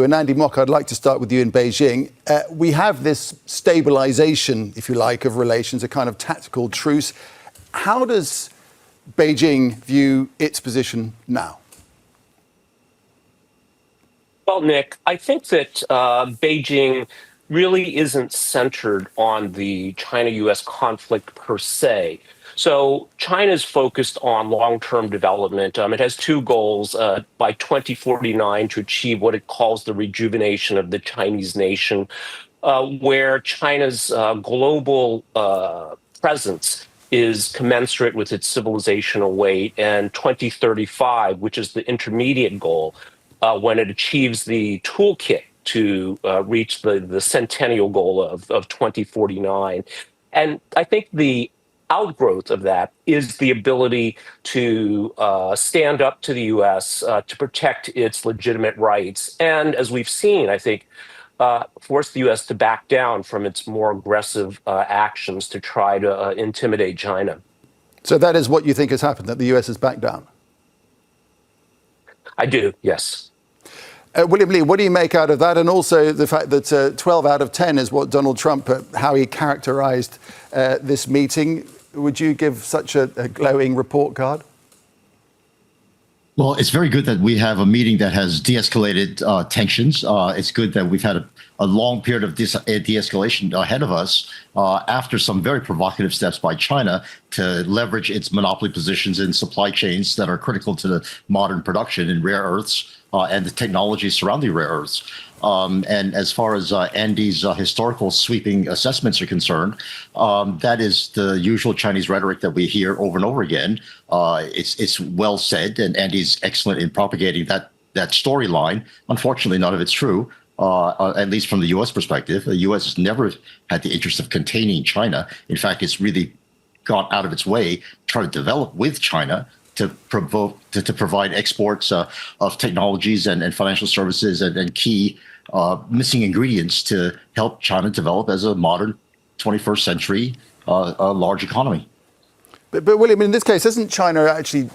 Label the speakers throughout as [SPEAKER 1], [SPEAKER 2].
[SPEAKER 1] And Andy Mok, I'd like to start with you in Beijing. We have this stabilization, if you like, of relations, a kind of tactical truce. How does Beijing view its position now?
[SPEAKER 2] Well, Nick, I think that Beijing really isn't centered on the China-U.S. conflict per se. So China's focused on long-term development. It has two goals by 2049 to achieve what it calls the rejuvenation of the Chinese nation, where China's global presence is commensurate with its civilizational weight, and 2035, which is the intermediate goal, when it achieves the toolkit to reach the centennial goal of 2049. And I think the outgrowth of that is the ability to stand up to the U.S., to protect its legitimate rights. And as we've seen, I think, force the U.S. to back down from its more aggressive actions to try to intimidate China.
[SPEAKER 1] So that is what you think has happened, that the U.S. has backed down?
[SPEAKER 2] I do, yes.
[SPEAKER 1] William Lee, what do you make out of that? And also the fact that 12 out of 10 is what Donald Trump, how he characterized this meeting. Would you give such a glowing report card?
[SPEAKER 3] Well, it's very good that we have a meeting that has de-escalated tensions. It's good that we've had a long period of de-escalation ahead of us after some very provocative steps by China to leverage its monopoly positions in supply chains that are critical to the modern production in rare earths and the technology surrounding rare earths. And as far as Andy's historical sweeping assessments are concerned, that is the usual Chinese rhetoric that we hear over and over again. It's well said, and Andy's excellent in propagating that storyline. Unfortunately, none of it's true, at least from the U.S. perspective. The U.S. has never had the interest of containing China. In fact, it's really gone out of its way to try to develop with China to provide exports of technologies and financial services and key missing ingredients to help China develop as a modern 21st century large economy.
[SPEAKER 1] But William, in this case, hasn't China actually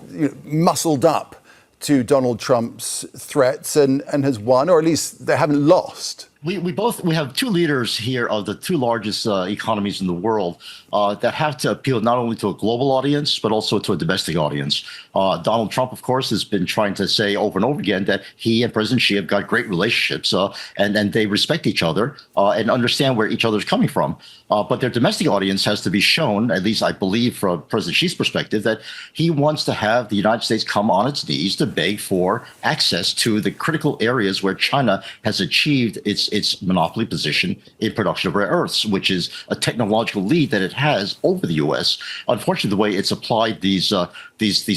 [SPEAKER 1] muscled up to Donald Trump's threats and has won, or at least they haven't lost?
[SPEAKER 3] We have two leaders here of the two largest economies in the world that have to appeal not only to a global audience, but also to a domestic audience. Donald Trump, of course, has been trying to say over and over again that he and President Xi have got great relationships and they respect each other and understand where each other's coming from. But their domestic audience has to be shown, at least I believe from President Xi's perspective, that he wants to have the United States come on its knees to beg for access to the critical areas where China has achieved its monopoly position in production of rare earths, which is a technological lead that it has over the U.S. Unfortunately, the way it's applied these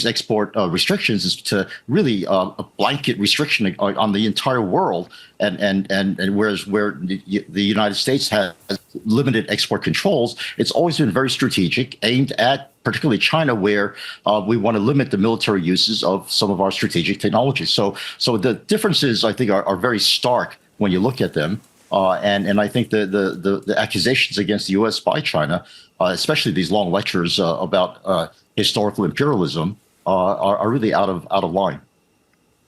[SPEAKER 3] export restrictions is to really a blanket restriction on the entire world, and whereas where the United States has limited export controls, it's always been very strategic, aimed at particularly China, where we want to limit the military uses of some of our strategic technologies. So the differences, I think, are very stark when you look at them. And I think the accusations against the U.S. by China, especially these long lectures about historical imperialism, are really out of line.